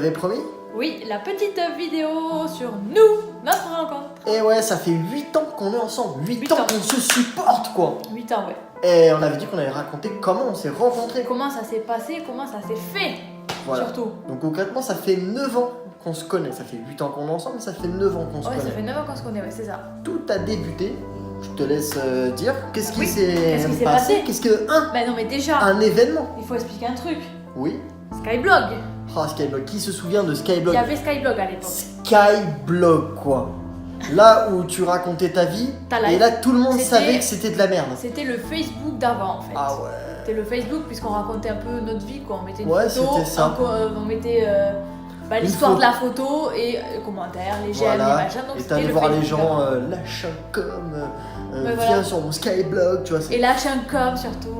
avais promis. Oui, la petite vidéo sur nous, notre rencontre. Et ouais, ça fait 8 ans qu'on est ensemble, 8 ans qu'on se supporte quoi. 8 ans, ouais. Et on avait dit qu'on allait raconter comment on s'est rencontrés. Comment ça s'est passé, comment ça s'est fait, Voilà. surtout. Donc concrètement, ça fait 9 ans qu'on se connaît. Ça fait 8 ans qu'on est ensemble, mais ça fait 9 ans qu'on se Ouais, connaît. ça fait 9 ans qu'on se connaît, ouais, c'est ça. Tout a débuté. Je te laisse dire qu'est-ce qui Oui, s'est qu'est-ce qui s'est passé. passé Qu'est-ce que Bah non, mais déjà, un événement. il faut expliquer un truc. Oui. Skyblog. Ah, Skyblog. Qui se souvient de Il Skyblog? y avait Skyblog à l'époque. Skyblog quoi. Là où tu racontais ta vie, Ta et life. là tout le monde C'était- savait que c'était de la merde. C'était le Facebook d'avant, en fait. Ah ouais. C'était le Facebook, puisqu'on racontait un peu notre vie, quoi. On mettait une Ouais, photo, c'était ça. on mettait l'histoire Une de la photo et les commentaires, les j'aime, Voilà. les machins. Donc Et c'était t'allais le voir les Facebook gens, d'avant. lâche un com, Ouais, viens voilà. sur mon Skyblog, tu vois. Et lâche un com surtout.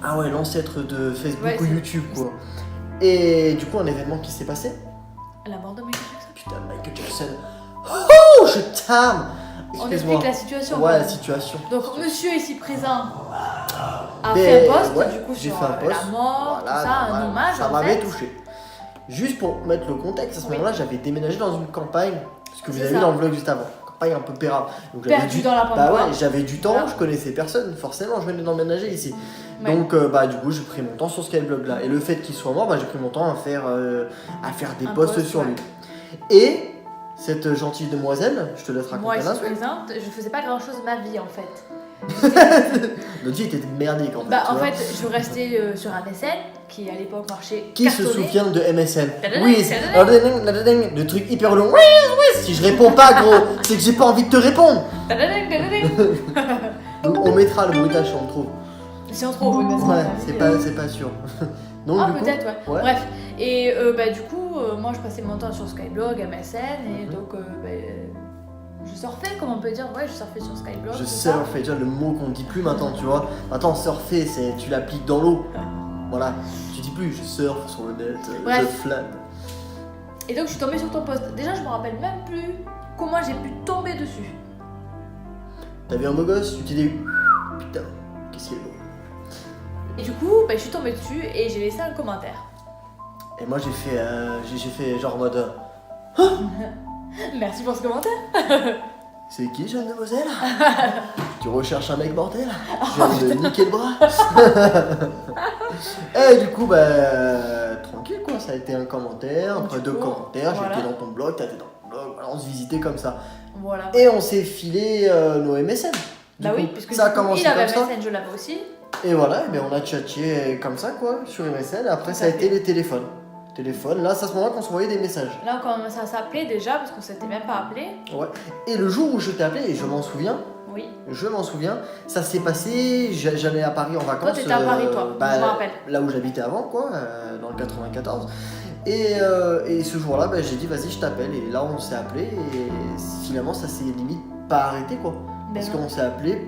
Ah ouais, l'ancêtre de Facebook Ouais, ou c'est- YouTube quoi. Et du coup, un événement qui s'est passé. La mort de Michael Jackson. Putain, Michael Jackson. Oh, je t'aime. On Excuse-moi. explique la situation. Ouais, quoi. la situation. Donc, monsieur ici présent a Mais, fait un post, ouais, du coup, j'ai sur fait un post. la mort, Voilà, tout ça, un normal. hommage. Ça en m'avait fait. touché. Juste pour mettre le contexte, à ce Oui. moment-là, j'avais déménagé dans une campagne, ce que vous C'est avez ça. vu dans le vlog juste avant. Campagne un peu pérave. Donc, Perdu dans la Bah pampa. ouais, j'avais du temps, Voilà. je connaissais personne, forcément, je venais d'emménager ici. Ouais. Donc, bah, du coup, j'ai pris mon temps sur Skyblog là. Et le fait qu'il soit mort, bah, j'ai pris mon temps à faire des Un posts post, sur ouais. lui. Et cette gentille demoiselle, je te laisse Moi, raconter ici la suite. présente, je faisais pas grand chose de ma vie en fait. Notre vie était merdique en fait. Bah, tu en vois. fait, je restais sur un MSN qui à l'époque marchait. Qui se cartonné. souvient de MSN? Tadading, Oui, tadading. le truc hyper long. Oui, oui, si je réponds pas, gros, c'est que j'ai pas envie de te répondre. Tadading, tadading. Donc, on mettra le bruitage si on le trouve. Si on trouve, oui, mais Ouais, ça, c'est pas sûr. Donc, Ah, du coup, peut-être, ouais. ouais. Bref, et bah, du coup, moi je passais mon temps sur Skyblog, MSN, et Mhm. donc je surfais, comme on peut dire, ouais, je surfais sur Skyblog. Je tout ça. surfe, déjà le mot qu'on dit plus maintenant, tu vois. Maintenant, surfer, c'est tu l'appliques dans l'eau. Ouais. Voilà, tu dis plus je surfe sur le net, Bref. je flâne. Et donc je suis tombée sur ton post. Déjà, je me rappelle même plus comment j'ai pu tomber dessus. T'as vu un beau gosse, tu t'es dit putain, qu'est-ce qu'il est beau. Et du coup, bah, je suis tombée dessus et j'ai laissé un commentaire. Et moi j'ai fait genre en mode Merci pour ce commentaire. c'est qui jeune demoiselle? Tu recherches un mec mortel? Je viens de niquer le bras. Et du coup tranquille quoi, ça a été un commentaire, Donc, après du deux coup, commentaires, voilà. j'étais dans ton blog, t'étais dans ton blog, voilà, on se visitait comme ça. Voilà. Et on s'est filé nos MSN. Du Bah coup, oui, puisque ça a du coup, commencé il avait comme ça. MSN, je l'avais aussi. Et voilà, et bien on a tchatché comme ça quoi, sur MSN. Et après, Tout ça a à été fait. les téléphones. Là, c'est à ce moment-là qu'on se voyait des messages. Là, on commençait à s'appeler déjà, parce qu'on s'était même pas appelé. Ouais. Et le jour où je t'ai appelé, et je m'en souviens, Oui. ça s'est passé, j'allais à Paris en vacances. Toi, t'étais à Paris, toi, je me rappelle. Là où j'habitais avant, quoi, dans le 94. Et ce jour-là, j'ai dit, vas-y, je t'appelle. Et là, on s'est appelé, et finalement, ça s'est limite pas arrêté, quoi. Parce Ben non. qu'on s'est appelé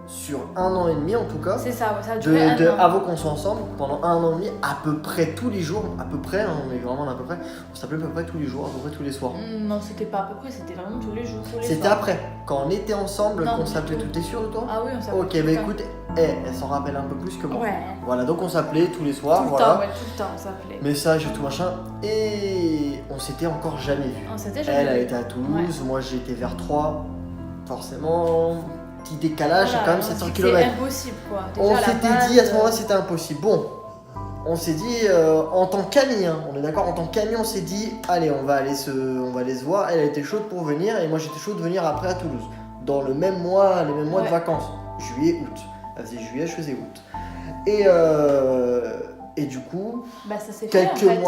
sur 1 an et demi, en tout cas. C'est ça, ouais, ça a duré un an. Avant qu'on soit ensemble, pendant 1 an et demi, à peu près tous les jours, à peu près, hein, mais vraiment à peu près, on s'appelait à peu près tous les jours, à peu près tous les soirs. Non, c'était pas à peu près, c'était vraiment tous les jours. Tous les C'était soirs. après, quand on était ensemble, Non, qu'on du s'appelait tout. tout. T'es sûr de toi? Ah oui, on s'appelait. Ok, tout le bah temps. écoute, elle s'en rappelle un peu plus que moi. Ouais. Voilà, donc on s'appelait tous les soirs, Tout le voilà. temps, ouais, tout le temps, on s'appelait. Message et tout machin, et on s'était encore jamais vu. On s'était Elle, jamais elle vu. était à Toulouse, moi j'étais vers 3, forcément, petit décalage, Voilà, c'est quand même on 700 s'est dit que km. C'est impossible, quoi. Déjà, On à la s'était base, dit à ce moment-là c'était impossible. Bon, on s'est dit en tant qu'amis, hein, on est d'accord, en tant qu'amis on s'est dit allez on va aller se voir. Elle était chaude pour venir et moi j'étais chaud de venir après à Toulouse. Dans les mêmes mois de Ouais. vacances, juillet, août. Elle faisait juillet, je faisais août. Et du coup, bah, ça s'est fait, en quelques fait.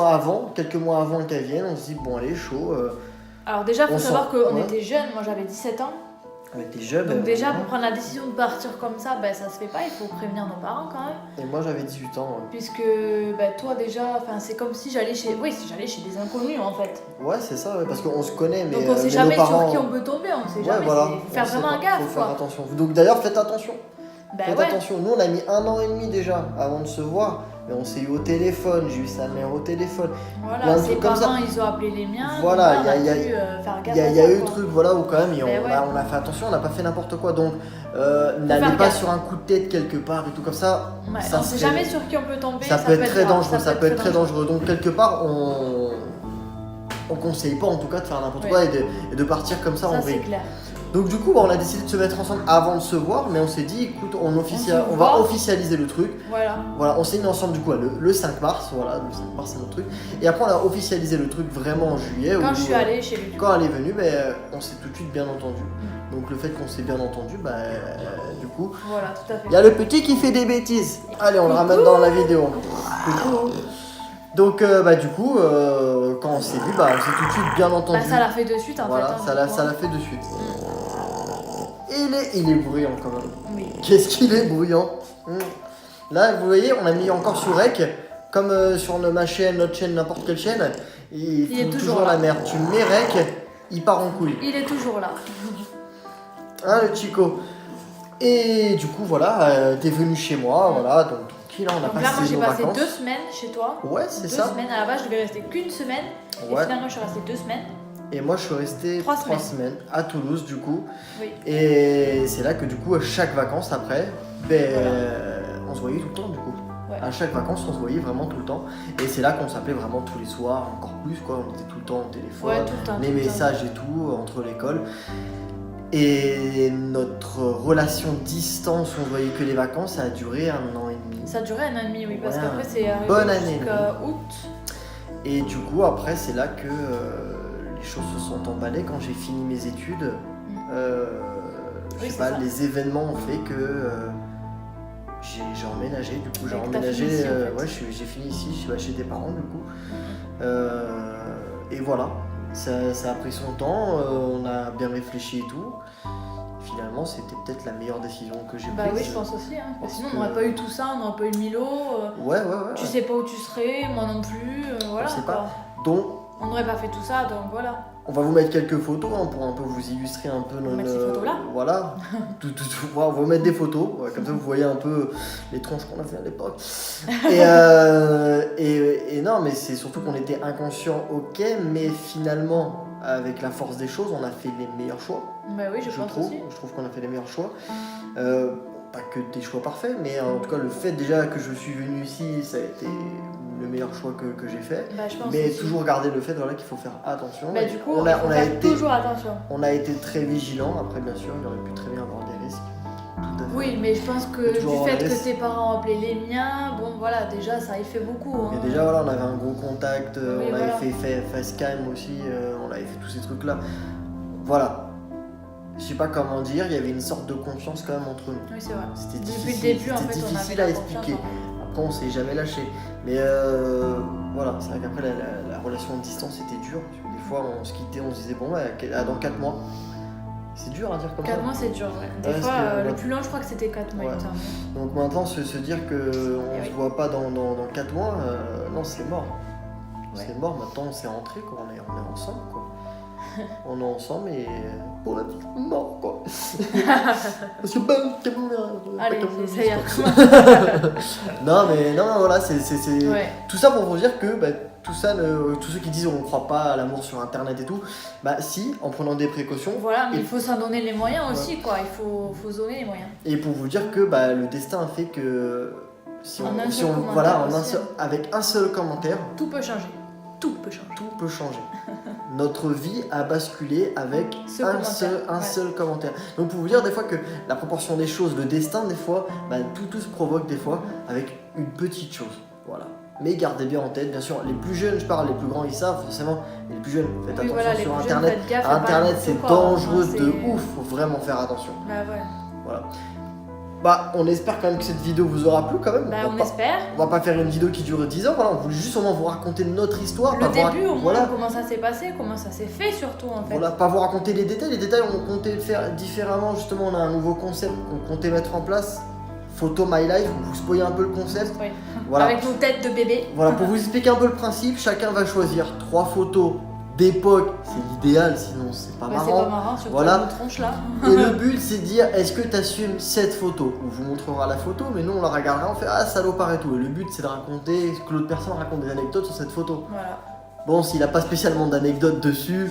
mois avant qu'elle vienne, on se dit bon allez chaud. Alors déjà, faut on savoir sent- qu'on ouais. était jeunes, moi j'avais 17 ans. On était jeunes. Donc déjà, pour prendre la décision de partir comme ça, bah, ça se fait pas, il faut prévenir nos parents quand même. Et moi j'avais 18 ans. Puisque bah, toi déjà, c'est comme si j'allais chez... Oui, si j'allais chez des inconnus en fait. Ouais c'est ça, ouais, parce qu'on se connaît mais Donc on sait mais jamais nos parents... sur qui on peut tomber, on sait Ouais, jamais. voilà. Faut faire On sait vraiment pas, gaffe, faut faire quoi. attention. Donc d'ailleurs, faites attention. Bah Faites ouais. attention. Nous, on a mis 1 an et demi déjà avant de se voir. Mais on s'est eu au téléphone. J'ai eu sa mère au téléphone. Il y a un Voilà, ses truc comme parents, ils ont appelé les miens. Voilà, donc là, il y a- on a dû faire gaffe Il y à a ça, eu le quoi. truc, voilà, où quand même Ben ouais. on a fait attention, on n'a pas fait n'importe quoi. Donc, n'allez faire pas gaffe. sur un coup de tête quelque part et tout comme ça. Ouais, ça on sait serait- jamais sur qui on peut tomber. Ça peut être très grave, dangereux. Ça peut être très dangereux. Donc, quelque part, on on conseille pas en tout cas de faire n'importe quoi et de partir comme ça en Ça, c'est vrille. clair. Donc du coup, on a décidé de se mettre ensemble avant de se voir, mais on s'est dit, écoute, on va voit. officialiser le truc. Voilà, on s'est mis ensemble du coup le 5 mars, voilà, le 5 mars c'est notre truc. Et après, on a officialisé le truc vraiment en juillet. Quand je suis allée chez lui. Quand elle est venue, on s'est tout de suite bien entendu. Donc le fait qu'on s'est bien entendu, du coup, voilà, tout à fait. il y a le petit qui fait des bêtises. Allez, on le ramène dans la vidéo. Coucou. Donc du coup, quand on s'est vu, on s'est tout de suite bien entendu. Ça l'a fait de suite en fait. Voilà, ça l'a fait de suite. Il est bruyant quand même. Oui. Qu'est-ce qu'il est bruyant. Là, vous voyez, on a mis encore sur rec, comme sur notre chaîne, n'importe quelle chaîne. Il est toujours la merde. Tu mets rec, il part en couille. Il est toujours là. Hein, le Chico. Et du coup, voilà, t'es venu chez moi, voilà, donc tranquille, on a passé nos vacances. Là, moi j'ai passé 2 semaines chez toi. Ouais, c'est ça. 2 semaines, à la base je devais rester qu'une semaine. Ouais. Et finalement je suis restée 2 semaines. Et moi je suis resté 3 semaines à Toulouse du coup. Oui. Et c'est là que du coup à chaque vacances après, on se voyait tout le temps du coup. Ouais. À chaque vacances on se voyait vraiment tout le temps. Et c'est là qu'on s'appelait vraiment tous les soirs, encore plus quoi. On était tout le temps au téléphone, ouais, tout le temps, les messages et tout entre l'école. Et notre relation distance, on voyait que les vacances, ça a duré 1 an et demi. Ça a duré 1 an et demi, oui, parce qu'après c'est arrivé jusqu'à août. Et du coup, après, c'est là que les choses se sont emballées. Quand j'ai fini mes études, je sais pas, les événements ont fait que j'ai emménagé. Du coup, j'ai emménagé. Ici, ouais, j'ai fini ici, je suis chez tes parents, du coup. Et voilà. Ça a pris son temps, on a bien réfléchi et tout. Finalement, c'était peut-être la meilleure décision que j'ai prise. Bah oui, je pense aussi. Hein. Sinon, on n'aurait pas eu tout ça, on n'aurait pas eu le Milo. Ouais. Tu sais pas où tu serais, moi non plus. Voilà. On sait pas. Donc, on n'aurait pas fait tout ça, donc voilà. On va vous mettre quelques photos pour un peu vous illustrer un peu notre. On va mettre ces photos là. Voilà. On va vous mettre des photos, comme ça vous voyez un peu les tronches qu'on a fait à l'époque. Et non, mais c'est surtout qu'on était inconscients, ok, mais finalement, avec la force des choses, on a fait les meilleurs choix. Bah oui, je pense aussi. Je trouve qu'on a fait les meilleurs choix. Pas que des choix parfaits, mais en tout cas, le fait déjà que je suis venu ici, ça a été le meilleur choix que j'ai fait. Bah, je pense mais aussi. toujours garder le fait qu'il faut faire attention. Bah, du coup, on a été toujours attention. On a été très vigilants. Après, bien sûr, il aurait pu très bien avoir des risques. Oui, mais je pense que du fait que tes parents ont appelé les miens, bon voilà, déjà ça y fait beaucoup. Hein. Mais déjà, voilà, on avait un gros contact, on avait fait FaceCam aussi, on avait fait tous ces trucs-là. Voilà. Je sais pas comment dire, il y avait une sorte de confiance quand même entre nous. Oui, c'est vrai. C'était Depuis le début, en fait, difficile à expliquer. Après, on s'est jamais lâché. Mais voilà, c'est vrai qu'après, la relation à distance était dure. Des fois, on se quittait, on se disait, bon, dans 4 mois. C'est dur à dire comme 4 mois, c'est dur, ouais. Des fois, le plus long, je crois que c'était 4 mois. Ouais. Donc maintenant, se dire qu'on ne se voit pas dans 4 mois, non, c'est mort. Ouais. C'est mort, maintenant, on s'est rentré, quoi. On est ensemble, quoi. On est ensemble et pour la vie, mort quoi. Parce que allez, ça y est. Non mais non voilà c'est ouais. Tout ça pour vous dire que tout ça, tous ceux qui disent on ne croit pas à l'amour sur internet et tout, si, en prenant des précautions. Voilà, mais il faut s'en donner les moyens aussi quoi, il faut donner les moyens. Et pour vous dire que le destin a fait que avec un seul commentaire, tout peut changer. Tout peut changer. Tout peut changer. Notre vie a basculé avec un seul commentaire. Donc pour vous dire des fois que la proportion des choses, le destin des fois, tout se provoque des fois avec une petite chose. Voilà. Mais gardez bien en tête, bien sûr, les plus jeunes, je parle, les plus grands ils savent forcément, mais les plus jeunes, faites attention sur internet. Internet c'est dangereux de ouf, faut vraiment faire attention. Voilà. On espère quand même que cette vidéo vous aura plu quand même. On espère. On va pas faire une vidéo qui dure 10 ans, voilà, on voulait juste vous raconter notre histoire. Le début au moins, comment ça s'est passé, comment ça s'est fait surtout en fait. Voilà, pas vous raconter les détails on comptait le faire différemment, justement on a un nouveau concept qu'on comptait mettre en place. Photo My Life, vous spoilez un peu le concept. Oui. Voilà. Avec nos têtes de bébé. Voilà, pour vous expliquer un peu le principe, chacun va choisir 3 photos d'époque, c'est l'idéal, sinon c'est pas marrant. C'est pas marrant, surtout voilà. Une tronche là. Et le but c'est de dire, est-ce que tu assumes cette photo? On vous montrera la photo, mais nous on la regardera, on fait ah salopard et tout. Et le but c'est de raconter, que l'autre personne raconte des anecdotes sur cette photo. Voilà. Bon, s'il n'a pas spécialement d'anecdotes dessus,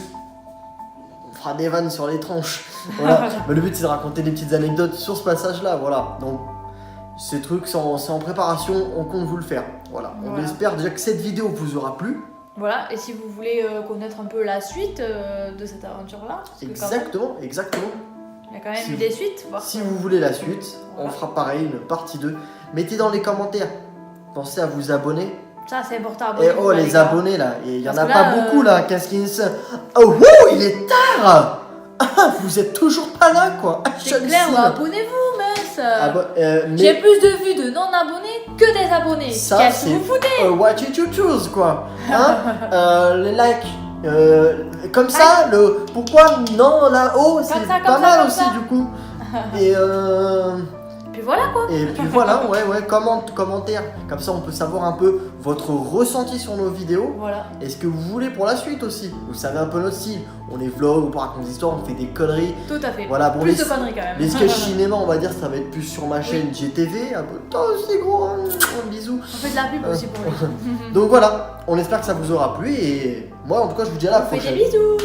on fera des vannes sur les tranches. Voilà. Mais le but c'est de raconter des petites anecdotes sur ce passage-là, voilà. Donc ces trucs c'est en préparation, on compte vous le faire. Voilà. On espère déjà que cette vidéo vous aura plu. Voilà, et si vous voulez connaître un peu la suite de cette aventure-là, parce que quand même, Exactement. il y a quand même Si eu vous- des suites. Voir Si vous voulez la suite, on Voilà. fera pareil, une partie 2. Mettez dans les commentaires. Pensez à vous abonner. Ça, c'est important. Et abonnez-vous, oh, là, les gars. abonnés là, il y en Parce a que pas là, beaucoup là. Qu'est-ce qu'il se. Oh, wouh, il est tard. Ah, vous êtes toujours pas là quoi. Ah, C'est clair, abonnez-vous, mince. J'ai mais plus de vues de non-abonnés que des abonnés. ça, Qu'est-ce que c'est vous foutez? what did you choose quoi. Hein. Les likes. Comme ça, pourquoi non là-haut, c'est ça, pas comme mal ça, comme aussi ça. du coup. Et Puis voilà quoi. Et puis voilà, ouais, commentaire. Comme ça, on peut savoir un peu votre ressenti sur nos vidéos. Voilà. Et ce que vous voulez pour la suite aussi. Vous savez un peu notre style. On est vlog, on raconte des histoires, on fait des conneries. Tout à fait. Voilà, bon, Plus de conneries quand même. les sketchs cinéma, on va dire, ça va être plus sur ma chaîne GTV. Un peu, toi aussi gros, un bisou. On fait de la pub aussi pour lui. Donc voilà, on espère que ça vous aura plu. Et moi, en tout cas, je vous dis à la On fait prochaine. des bisous.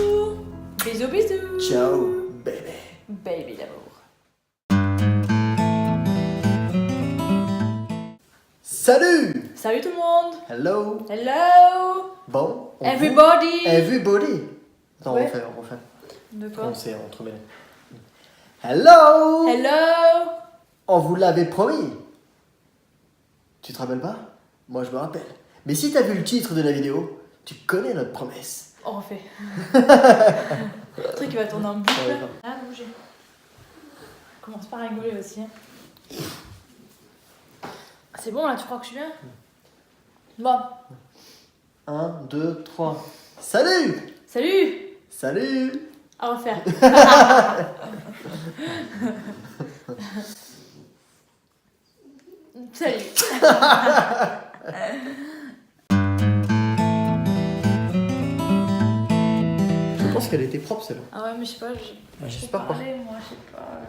Bisous, bisous. Ciao, bébé. Baby d'amour. Salut. Salut tout le monde. Hello. Hello. Bon. Everybody. Everybody. Attends, Ouais. on refait. De quoi? On s'est entremêlés. Hello. Hello. On vous l'avait promis. Tu te rappelles pas? Moi je me rappelle. Mais si t'as vu le titre de la vidéo, tu connais notre promesse. On refait. Le truc qui va tourner en boucle. Ouais, Ah, bouger. Commence pas à rigoler aussi. Hein. C'est bon là, tu crois que je suis bien? Bon. 1, 2, 3. Salut. Salut. Salut. À refaire. Salut. Je pense qu'elle était propre celle-là. Ah ouais, mais je sais pas, je sais j'espère pas. parler, moi, je sais pas.